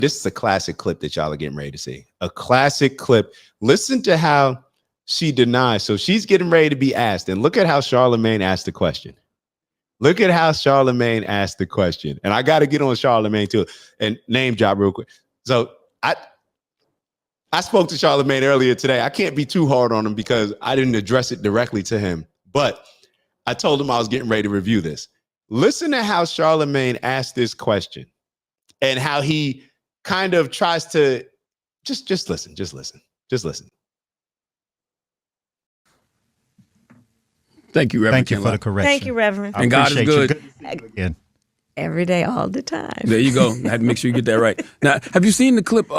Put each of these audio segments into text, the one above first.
This is a classic clip that y'all are getting ready to see. A classic clip. Listen to how she denies. So she's getting ready to be asked. And look at how Charlamagne asked the question. Look at how Charlamagne asked the question. And I got to get on Charlamagne too and name drop real quick. So I spoke to Charlamagne earlier today. I can't be too hard on him because I didn't address it directly to him. But I told him I was getting ready to review this. Listen to how Charlamagne asked this question and how he kind of tries to just listen. Thank you, Reverend. Thank you for the correction. Thank you, Reverend. And God is good. Again. Every day, all the time. There you go. I had to make sure you get that right. Now, have you seen the clip,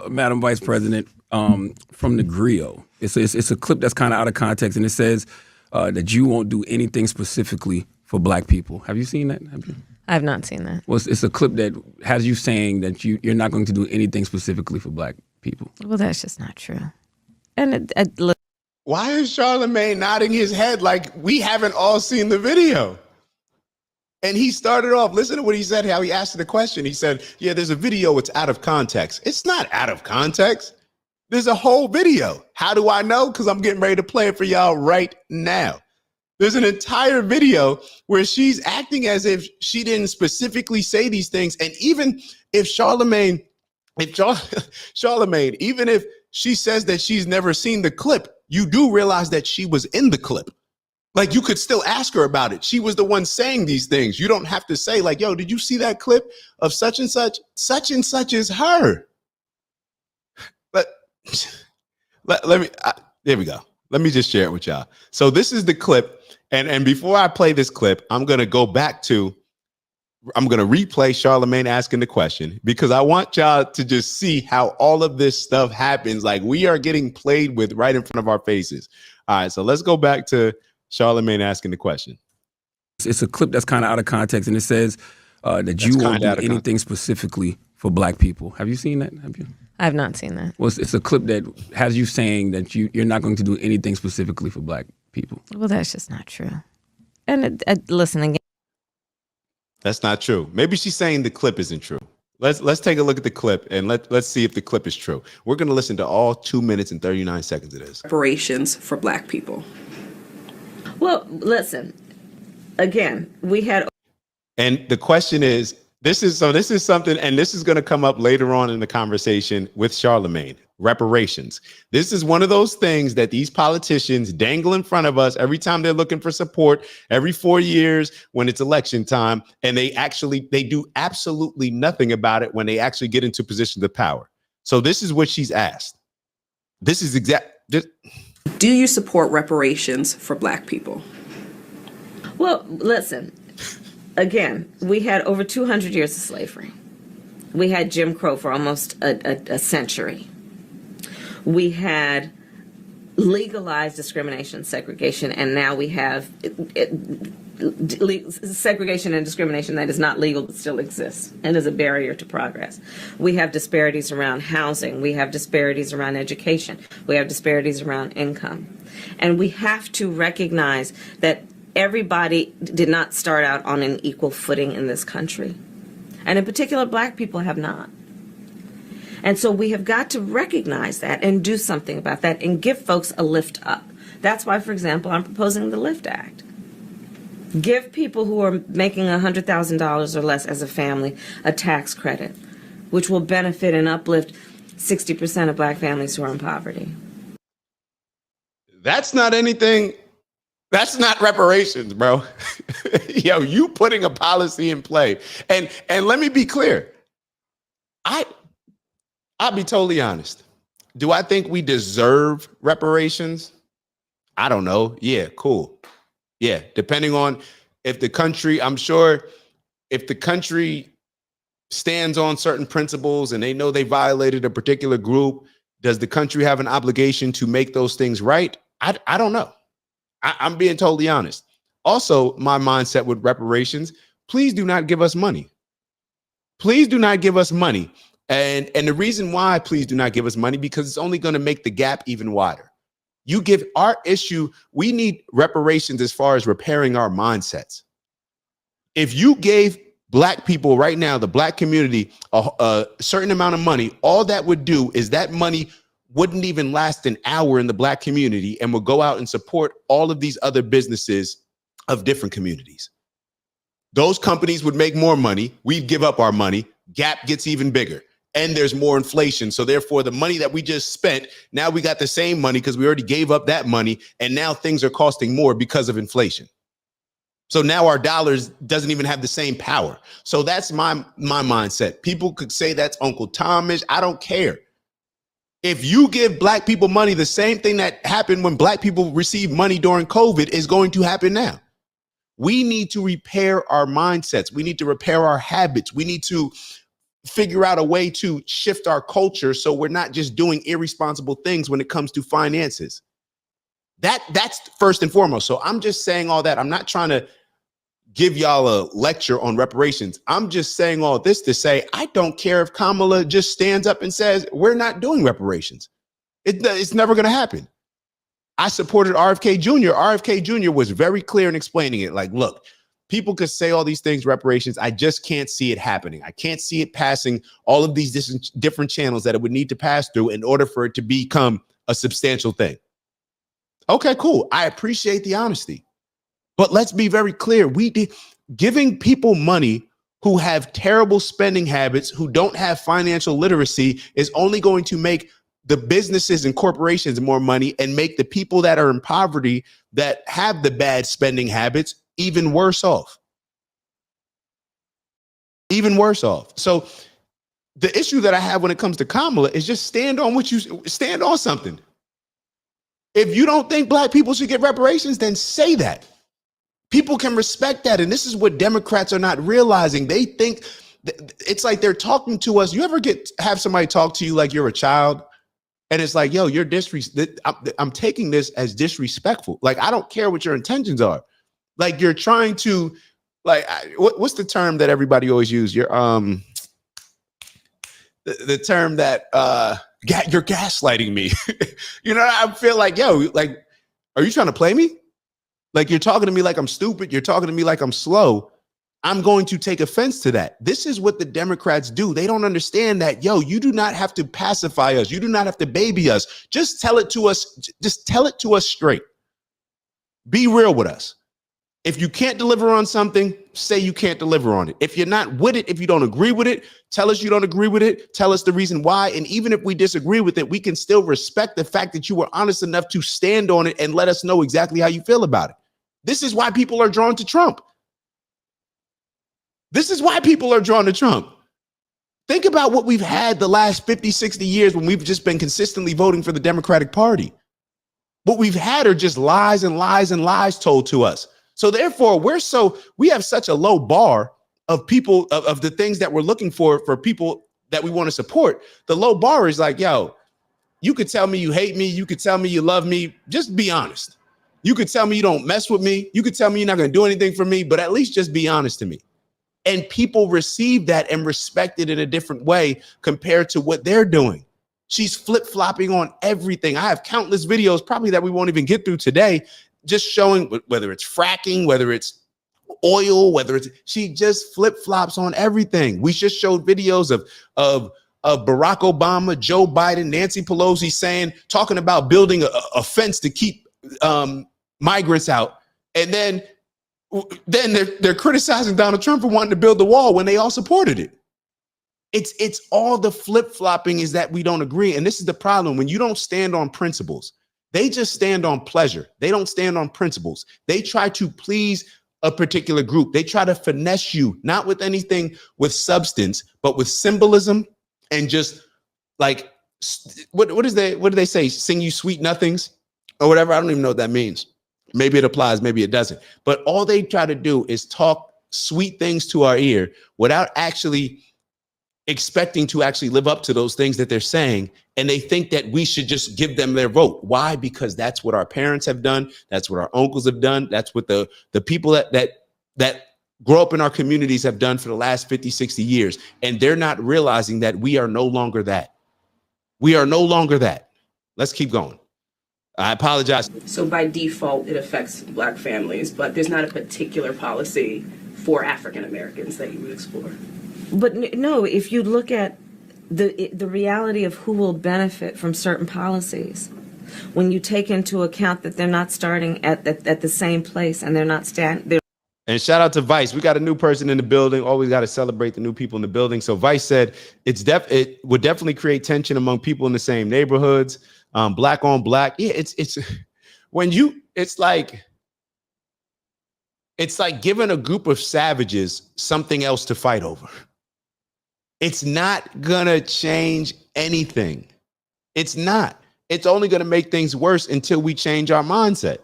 Madam Vice President, from the griot? It's a clip that's kind of out of context, and it says that you won't do anything specifically for Black people. Have you seen that? I've not seen that. Well, it's a clip that has you saying that you're not going to do anything specifically for Black people. Well, that's just not true. And Why is Charlamagne nodding his head like we haven't all seen the video? And he started off, listen to what he said, how he asked the question. He said, yeah, there's a video, it's out of context. It's not out of context. There's a whole video. How do I know? Because I'm getting ready to play it for y'all right now. There's an entire video where she's acting as if she didn't specifically say these things. And even if Charlamagne, even if she says that she's never seen the clip, you do realize that she was in the clip. Like, you could still ask her about it. She was the one saying these things. You don't have to say like, yo, did you see that clip of such and such? Such and such is her. But there we go. Let me just share it with y'all. So this is the clip. And before I play this clip, I'm going to replay Charlamagne asking the question, because I want y'all to just see how all of this stuff happens. Like, we are getting played with right in front of our faces. All right, so let's go back to Charlamagne asking the question. It's a clip that's kind of out of context, and it says that you won't do anything specifically for Black people. Have you seen that? I've not seen that. Well, it's a clip that has you saying that you're not going to do anything specifically for Black people. Well, that's just not true. And listen again. That's not true. Maybe she's saying the clip isn't true. Let's take a look at the clip and let's see if the clip is true. We're going to listen to all 2 minutes and 39 seconds of this. Reparations for Black people. Well, listen, again, we had. And the question is, this is something, and this is going to come up later on in the conversation with Charlamagne. Reparations. This is one of those things that these politicians dangle in front of us every time they're looking for support, every 4 years when it's election time, and they do absolutely nothing about it when they actually get into positions of power. So this is what she's asked. This is Do you support reparations for Black people? Well, listen, again, we had over 200 years of slavery. We had Jim Crow for almost a century. We had legalized discrimination, segregation, and now we have segregation and discrimination that is not legal but still exists and is a barrier to progress. We have disparities around housing. We have disparities around education. We have disparities around income. And we have to recognize that everybody did not start out on an equal footing in this country. And in particular, Black people have not. And so we have got to recognize that and do something about that and give folks a lift up. That's why, for example, I'm proposing the LIFT Act. Give people who are making $100,000 or less as a family a tax credit, which will benefit and uplift 60% of Black families who are in poverty. That's not anything. That's not reparations, bro. Yo, you putting a policy in play. And let me be clear. I'll be totally honest. Do I think we deserve reparations? I don't know. Yeah, cool. Yeah, depending on if the country, I'm sure if the country stands on certain principles and they know they violated a particular group, does the country have an obligation to make those things right? I don't know. I'm being totally honest. Also, my mindset with reparations, please do not give us money. Please do not give us money. And the reason why please do not give us money, because it's only going to make the gap even wider. You give our issue, we need reparations as far as repairing our mindsets. If you gave Black people right now, the Black community, a certain amount of money, all that would do is that money wouldn't even last an hour in the Black community and would go out and support all of these other businesses of different communities. Those companies would make more money. We'd give up our money. Gap gets even bigger. And there's more inflation. So therefore, the money that we just spent, now we got the same money because we already gave up that money. And now things are costing more because of inflation. So now our dollars doesn't even have the same power. So that's my mindset. People could say that's Uncle Tomish. I don't care. If you give Black people money, the same thing that happened when Black people received money during COVID is going to happen now. We need to repair our mindsets. We need to repair our habits. We need to figure out a way to shift our culture so we're not just doing irresponsible things when it comes to finances. That's first and foremost. So I'm just saying all that. I'm not trying to give y'all a lecture on reparations. I'm just saying all this to say, I don't care if Kamala just stands up and says, we're not doing reparations. It's never going to happen. I supported RFK Jr. RFK Jr. was very clear in explaining it. Like, look, people could say all these things, reparations. I just can't see it happening. I can't see it passing all of these different channels that it would need to pass through in order for it to become a substantial thing. Okay, cool. I appreciate the honesty. But let's be very clear. Giving people money who have terrible spending habits, who don't have financial literacy, is only going to make the businesses and corporations more money and make the people that are in poverty that have the bad spending habits even worse off. Even worse off. So the issue that I have when it comes to Kamala is just stand on something. If you don't think Black people should get reparations, then say that. People can respect that. And this is what Democrats are not realizing. They think it's like they're talking to us. You ever have somebody talk to you like you're a child? And it's like, yo, you're I'm taking this as disrespectful. Like, I don't care what your intentions are. Like, you're trying to, like, what's the term that everybody always use? You're the term that you're gaslighting me. You know, I feel like, yo, like, are you trying to play me? Like, you're talking to me like I'm stupid. You're talking to me like I'm slow. I'm going to take offense to that. This is what the Democrats do. They don't understand that, yo, you do not have to pacify us. You do not have to baby us. Just tell it to us. Just tell it to us straight. Be real with us. If you can't deliver on something, say you can't deliver on it. If you're not with it, if you don't agree with it, tell us you don't agree with it. Tell us the reason why. And even if we disagree with it, we can still respect the fact that you were honest enough to stand on it and let us know exactly how you feel about it. This is why people are drawn to Trump. This is why people are drawn to Trump. Think about what we've had the last 50, 60 years when we've just been consistently voting for the Democratic Party. What we've had are just lies and lies and lies told to us. So therefore, we have such a low bar of people, of the things that we're looking for people that we want to support. The low bar is like, yo, you could tell me you hate me. You could tell me you love me. Just be honest. You could tell me you don't mess with me. You could tell me you're not going to do anything for me, but at least just be honest to me. And people receive that and respect it in a different way compared to what they're doing. She's flip-flopping on everything. I have countless videos probably that we won't even get through today, just showing whether it's fracking, whether it's oil, she just flip-flops on everything. We just showed videos of Barack Obama, Joe Biden, Nancy Pelosi talking about building a fence to keep migrants out. And then they're criticizing Donald Trump for wanting to build the wall when they all supported it. It's all the flip-flopping is that we don't agree. And this is the problem. When you don't stand on principles, they just stand on pleasure. They don't stand on principles. They try to please a particular group. They try to finesse you, not with anything with substance, but with symbolism and just like, what do they say? Sing you sweet nothings or whatever. I don't even know what that means. Maybe it applies, maybe it doesn't. But all they try to do is talk sweet things to our ear without actually expecting to actually live up to those things that they're saying. And they think that we should just give them their vote. Why? Because that's what our parents have done. That's what our uncles have done. That's what the people that grow up in our communities have done for the last 50, 60 years. And they're not realizing that we are no longer that. We are no longer that. Let's keep going. I apologize. So by default, it affects Black families, but there's not a particular policy for African Americans that you would explore? But no, if you look at the reality of who will benefit from certain policies, when you take into account that they're not starting at the same place and they're not standing. And shout out to Vice. We got a new person in the building. Always got to celebrate the new people in the building. So Vice said it would definitely create tension among people in the same neighborhoods. Black on black. Yeah, it's when you it's like giving a group of savages something else to fight over. It's not gonna change anything. It's not. It's only gonna make things worse until we change our mindset.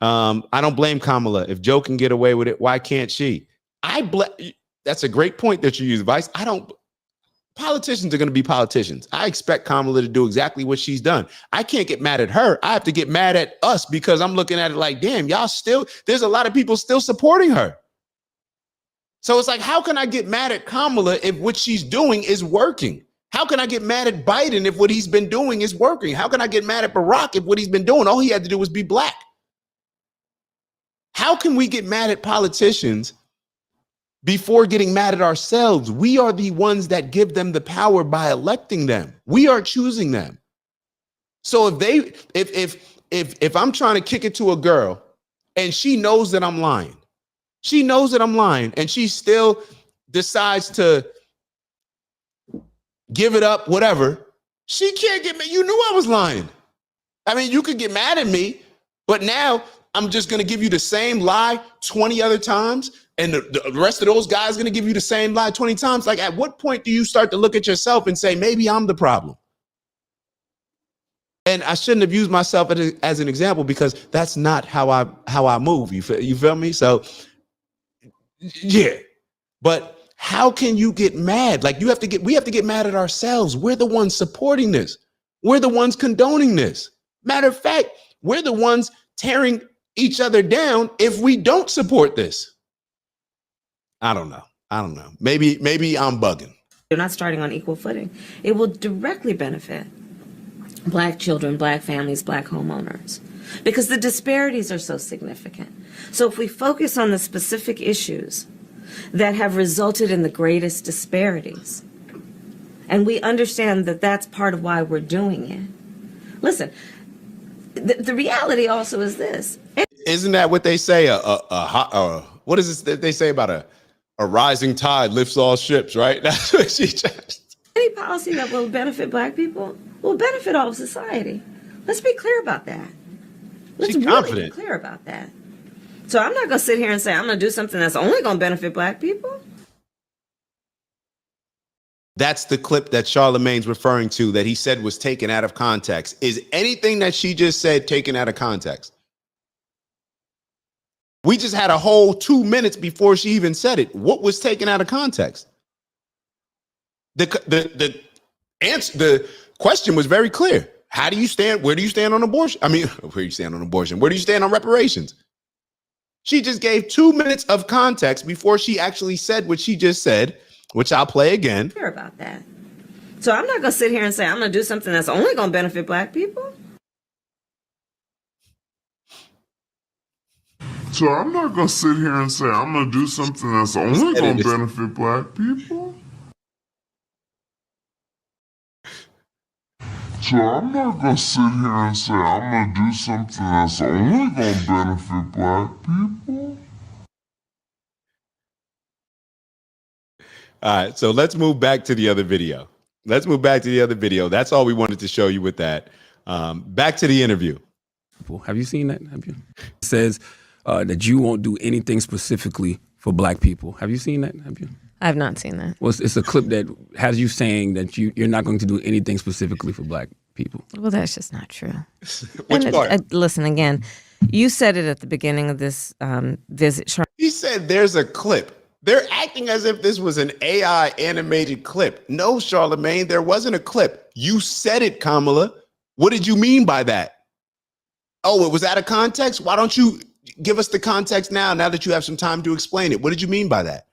I don't blame Kamala. If Joe can get away with it, why can't she? That's a great point that you use, Vice. Politicians are going to be politicians. I expect Kamala to do exactly what she's done. I can't get mad at her. I have to get mad at us because I'm looking at it like, damn, there's a lot of people still supporting her. So it's like, how can I get mad at Kamala if what she's doing is working? How can I get mad at Biden if what he's been doing is working? How can I get mad at Barack if what he's been doing, all he had to do was be black? How can we get mad at politicians before getting mad at ourselves? We are the ones that give them the power by electing them. We are choosing them. So if I'm trying to kick it to a girl and she knows that I'm lying, and she still decides to give it up, whatever, she can't get me. You knew I was lying. I mean, you could get mad at me, but now I'm just going to give you the same lie 20 other times. And the rest of those guys are going to give you the same lie 20 times. Like, at what point do you start to look at yourself and say, maybe I'm the problem? And I shouldn't have used myself as an example because that's not how I move. You feel me? So, yeah. But how can you get mad? Like, we have to get mad at ourselves. We're the ones supporting this. We're the ones condoning this. Matter of fact, we're the ones tearing each other down if we don't support this. I don't know. Maybe I'm bugging. They're not starting on equal footing. It will directly benefit Black children, Black families, Black homeowners, because the disparities are so significant. So if we focus on the specific issues that have resulted in the greatest disparities, and we understand that that's part of why we're doing it. Listen, the reality also is this. Isn't that what they say? What is this that they say about a rising tide lifts all ships, right? That's what she just. Any policy that will benefit Black people will benefit all of society. Let's be clear about that. Let's really be clear about that. So I'm not going to sit here and say I'm going to do something that's only going to benefit Black people. That's the clip that Charlamagne's referring to that he said was taken out of context. Is anything that she just said taken out of context? We just had a whole 2 minutes before she even said it. What was taken out of context? The answer, the question was very clear. How do you stand? Where do you stand on abortion? I mean, where do you stand on abortion? Where do you stand on reparations? She just gave 2 minutes of context before she actually said what she just said, which I'll play again. Clear about that. So I'm not going to sit here and say I'm going to do something that's only going to benefit Black people. So I'm not going to sit here and say I'm going to do something that's only going to benefit Black people. So I'm not going to sit here and say I'm going to do something that's only going to benefit Black people. All right, so let's move back to the other video. That's all we wanted to show you with that. Back to the interview. Have you seen that? Have you? It says that you won't do anything specifically for Black people. Have you seen that? Have you? I've not seen that. Well, it's a clip that has you saying that you're not going to do anything specifically for Black people. Well, that's just not true. Which part? Listen, again, you said it at the beginning of this visit. He said there's a clip. They're acting as if this was an AI animated clip. No, Charlamagne, there wasn't a clip. You said it, Kamala. What did you mean by that? Oh, it was out of context? Why don't you give us the context now that you have some time to explain it? What did you mean by that?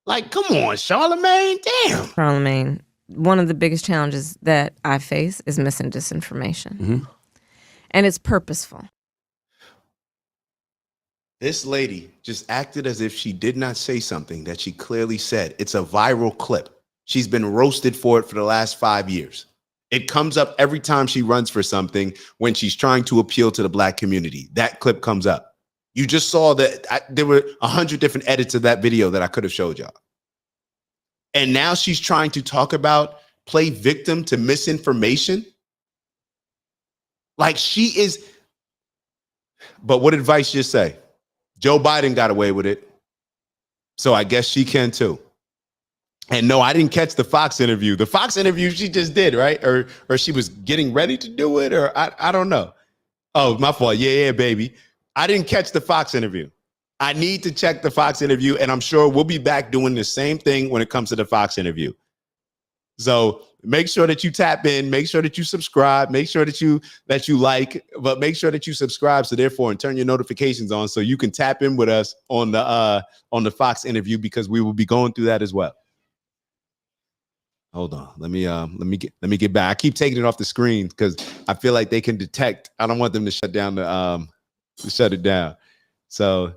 Like, come on, Charlamagne, damn. Charlamagne, one of the biggest challenges that I face is mis and disinformation. Mm-hmm. And it's purposeful. This lady just acted as if she did not say something that she clearly said. It's a viral clip. She's been roasted for it for the last 5 years. It comes up every time she runs for something when she's trying to appeal to the black community. That clip comes up. You just saw that there were 100 different edits of that video that I could have showed y'all. And now she's trying to talk about play victim to misinformation. Like she is. But what did Vice just say? Joe Biden got away with it. So I guess she can too. And no, I didn't catch the Fox interview. The Fox interview she just did, right? Or she was getting ready to do it, or I don't know. Oh, my fault. Yeah, baby. I didn't catch the Fox interview. I need to check the Fox interview, and I'm sure we'll be back doing the same thing when it comes to the Fox interview. So make sure that you tap in, make sure that you subscribe, make sure that you like, but make sure that you subscribe. So therefore, and turn your notifications on so you can tap in with us on the Fox interview, because we will be going through that as well. Hold on. Let me get back. I keep taking it off the screen because I feel like they can detect. I don't want them to shut it down. So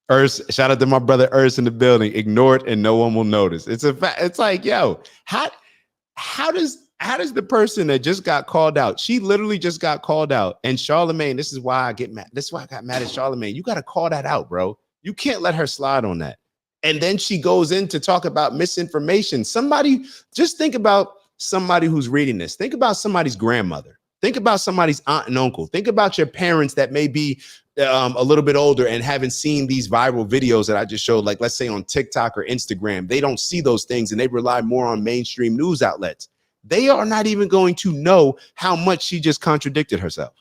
Urs, shout out to my brother Urs in the building. Ignore it and no one will notice. It's a fact. It's like, yo, how does the person that just got called out? She literally just got called out. And Charlamagne, this is why I get mad. This is why I got mad at Charlamagne. You got to call that out, bro. You can't let her slide on that. And then she goes in to talk about misinformation. Somebody, just think about somebody who's reading this. Think about somebody's grandmother. Think about somebody's aunt and uncle. Think about your parents that may be a little bit older and haven't seen these viral videos that I just showed, like let's say on TikTok or Instagram. They don't see those things and they rely more on mainstream news outlets. They are not even going to know how much she just contradicted herself.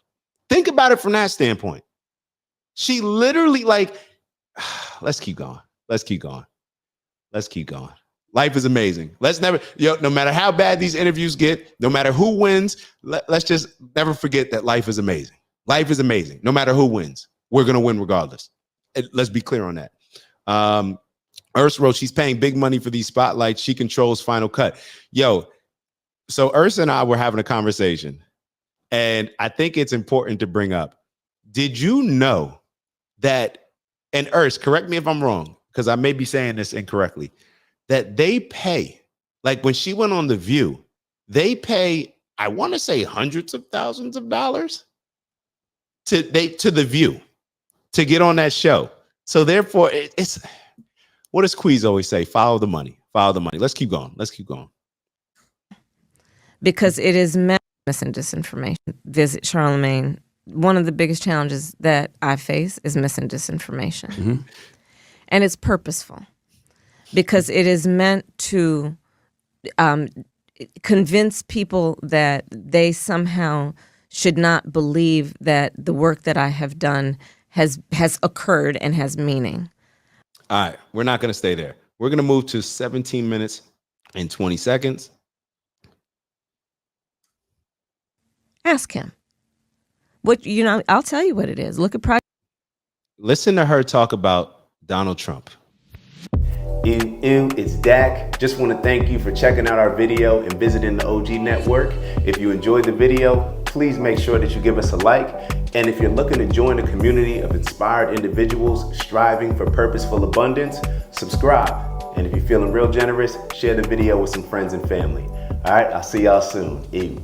Think about it from that standpoint. She literally let's keep going. Let's keep going. Let's keep going. Life is amazing. No matter how bad these interviews get, no matter who wins, let's just never forget that life is amazing. Life is amazing. No matter who wins, we're going to win regardless. Let's be clear on that. Urs wrote, she's paying big money for these spotlights. She controls Final Cut. Yo, so Urs and I were having a conversation, and I think it's important to bring up. Did you know that, and Urs, correct me if I'm wrong, because I may be saying this incorrectly, that they pay, like when she went on The View, they pay, I want to say hundreds of thousands of dollars to The View to get on that show. So therefore, it's what does Queez always say? Follow the money. Follow the money. Let's keep going. Let's keep going. Because it is mis and disinformation. Visit Charlamagne. One of the biggest challenges that I face is mis and disinformation. Mm-hmm. And it's purposeful because it is meant to convince people that they somehow should not believe that the work that I have done has occurred and has meaning. All right, we're not going to stay there. We're going to move to 17 minutes and 20 seconds. Ask him. I'll tell you what it is. Look at Listen to her talk about Donald Trump. It's Dak. Just want to thank you for checking out our video and visiting the OG Network. If you enjoyed the video, please make sure that you give us a like. And if you're looking to join a community of inspired individuals striving for purposeful abundance, subscribe. And if you're feeling real generous, share the video with some friends and family. All right, I'll see y'all soon. Ew.